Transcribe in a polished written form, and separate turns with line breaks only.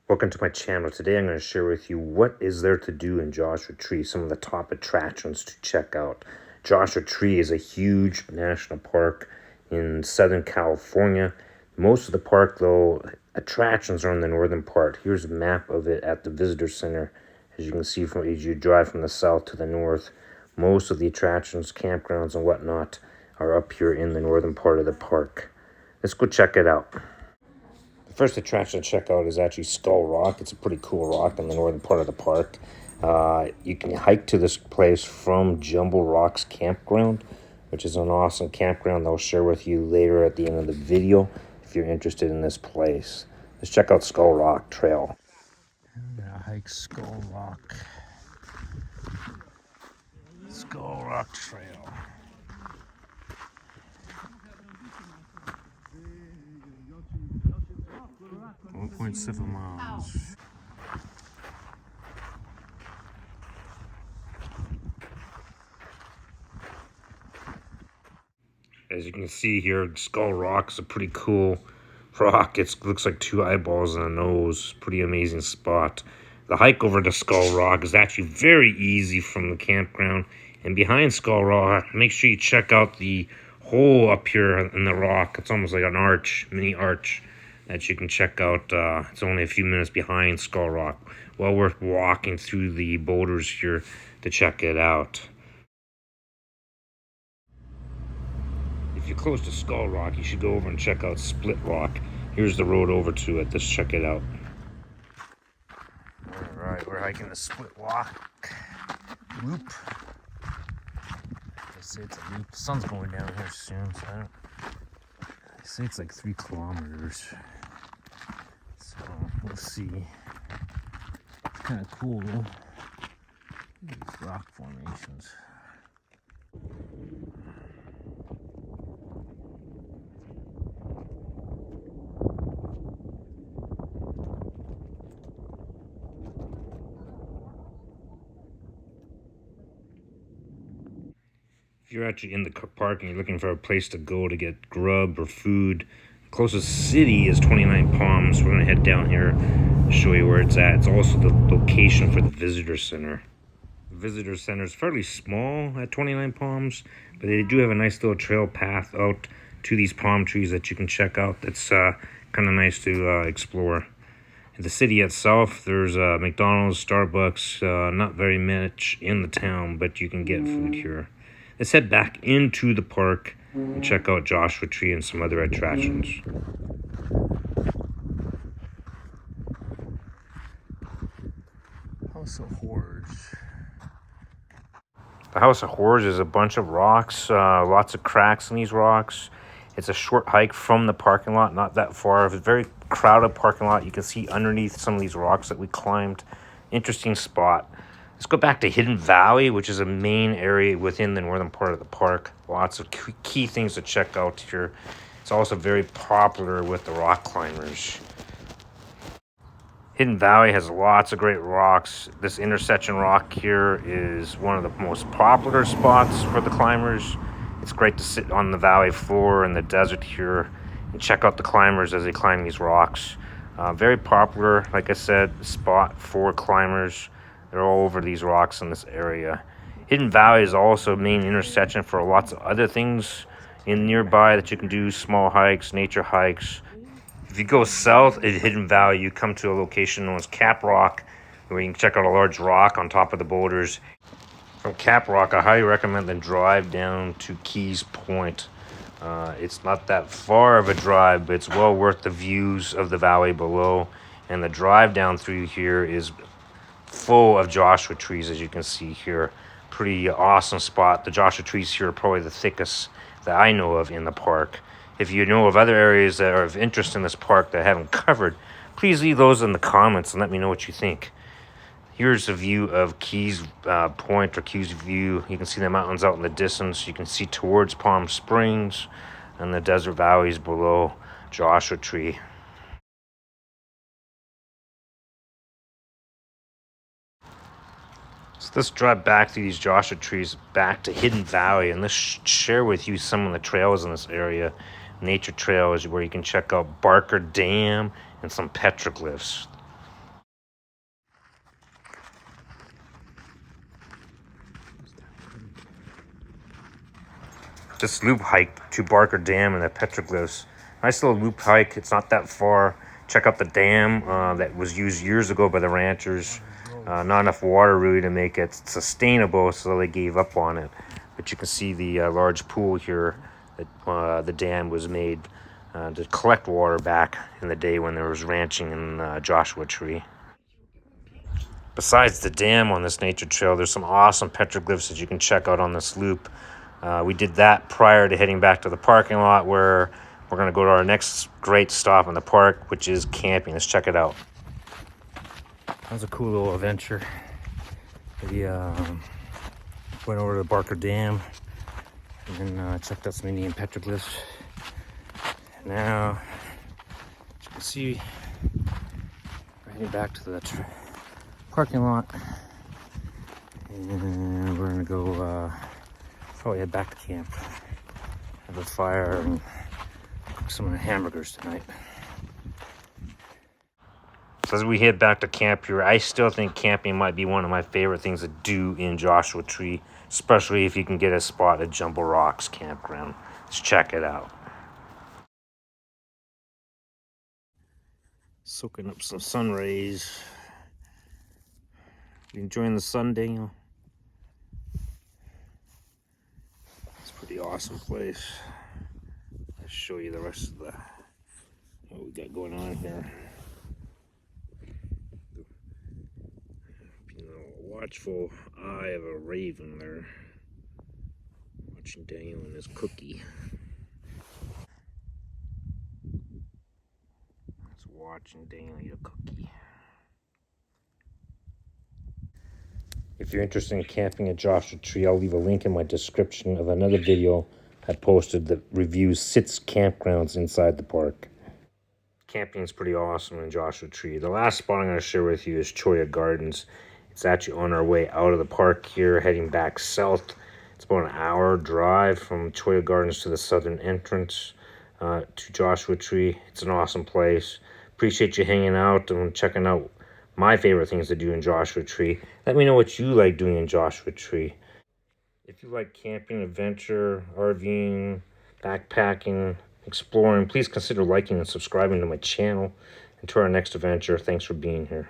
Welcome to my channel. Today I'm going to share with you what is there to do in Joshua Tree, some of the top attractions to check out. Joshua Tree is a huge national park in Southern California. Most of the park, though, attractions are in the northern part. Here's a map of it at the visitor center. As you can see, as you drive from the south to the north, most of the attractions, campgrounds, and whatnot are up here in the northern part of the park. Let's go check it out. The first attraction to check out is actually Skull Rock. It's a pretty cool rock in the northern part of the park. You can hike to this place from Jumbo Rocks Campground, which is an awesome campground that I'll share with you later at the end of the video if you're interested in this place. Let's check out Skull Rock Trail.
I'm gonna hike Skull Rock. Skull Rock Trail. 1.7 miles.
As you can see here, Skull Rock is a pretty cool rock. It looks like two eyeballs and a nose. Pretty amazing spot. The hike over to Skull Rock is actually very easy from the campground. And behind Skull Rock, make sure you check out the hole up here in the rock. It's almost like an arch, mini arch, that you can check out. It's only a few minutes behind Skull Rock. Well worth walking through the boulders here to check it out. If you're close to Skull Rock, you should go over and check out Split Rock. Here's the road over to it. Let's check it out.
Alright, we're hiking the Split Rock loop. They say it's a loop. The sun's going down here soon, so they say it's like 3 kilometers. So we'll see. It's kind of cool though. These rock formations.
If you're actually in the park and you're looking for a place to go to get grub or food, the closest city is 29 Palms. We're going to head down here and show you where it's at. It's also the location for the visitor center. The visitor center is fairly small at 29 Palms, but they do have a nice little trail path out to these palm trees that you can check out. That's kind of nice to explore. In the city itself, there's McDonald's, Starbucks, not very much in the town, but you can get food here. Let's head back into the park and check out Joshua Tree and some other attractions.
House of Horrors.
The House of Horrors is a bunch of rocks, lots of cracks in these rocks. It's a short hike from the parking lot, not that far. It's a very crowded parking lot. You can see underneath some of these rocks that we climbed. Interesting spot. Let's go back to Hidden Valley, which is a main area within the northern part of the park. Lots of key things to check out here. It's also very popular with the rock climbers. Hidden Valley has lots of great rocks. This intersection rock here is one of the most popular spots for the climbers. It's great to sit on the valley floor in the desert here and check out the climbers as they climb these rocks. Very popular, like I said, spot for climbers. They're all over these rocks in this area. Hidden Valley is also a main intersection for lots of other things in nearby that you can do, small hikes, nature hikes. If you go south at Hidden Valley, you come to a location known as Cap Rock, where you can check out a large rock on top of the boulders. From Cap Rock, I highly recommend the drive down to Keys Point. It's not that far of a drive, but it's well worth the views of the valley below. And the drive down through here is full of Joshua trees, as you can see here. Pretty awesome spot. The Joshua trees here are probably the thickest that I know of in the park. If you know of other areas that are of interest in this park that I haven't covered, please leave those in the comments and let me know what you think. Here's a view of Keys Point or Keys View. You can see the mountains out in the distance. You can see towards Palm Springs and the desert valleys below Joshua Tree. So let's drive back through these Joshua trees back to Hidden Valley, and let's share with you some of the trails in this area. Nature trails where you can check out Barker Dam and some petroglyphs. This loop hike to Barker Dam and the Petroglyphs. Nice little loop hike. It's not that far. Check out the dam that was used years ago by the ranchers. Not enough water really to make it sustainable, so they gave up on it. But you can see the large pool here that the dam was made to collect water back in the day when there was ranching in Joshua Tree. Besides the dam on this nature trail, there's some awesome petroglyphs that you can check out on this loop. We did that prior to heading back to the parking lot, where we're going to go to our next great stop in the park, which is camping. Let's check it out. That was a cool little adventure. We went over to the Barker Dam and then checked out some Indian petroglyphs. Now, as you can see, we're heading back to the parking lot, and we're gonna go probably head back to camp, have a fire, and cook some hamburgers tonight. So as we head back to camp here, I still think camping might be one of my favorite things to do in Joshua Tree, especially if you can get a spot at Jumbo Rocks campground. Let's check it out. Soaking up some sun rays. You enjoying the sun, Daniel? It's a pretty awesome place. I'll show you the rest of what we got going on here. Watchful eye of a raven there, watching Daniel and his cookie. Just watching Daniel eat a cookie. If you're interested in camping at Joshua Tree, I'll leave a link in my description of another video I posted that reviews 6 campgrounds inside the park. Camping is pretty awesome in Joshua Tree. The last spot I'm going to share with you is Cholla Gardens. It's actually on our way out of the park here, heading back south. It's about an hour drive from Cholla Gardens to the southern entrance to Joshua Tree. It's an awesome place. Appreciate you hanging out and checking out my favorite things to do in Joshua Tree. Let me know what you like doing in Joshua Tree. If you like camping, adventure, RVing, backpacking, exploring, please consider liking and subscribing to my channel. And to our next adventure, thanks for being here.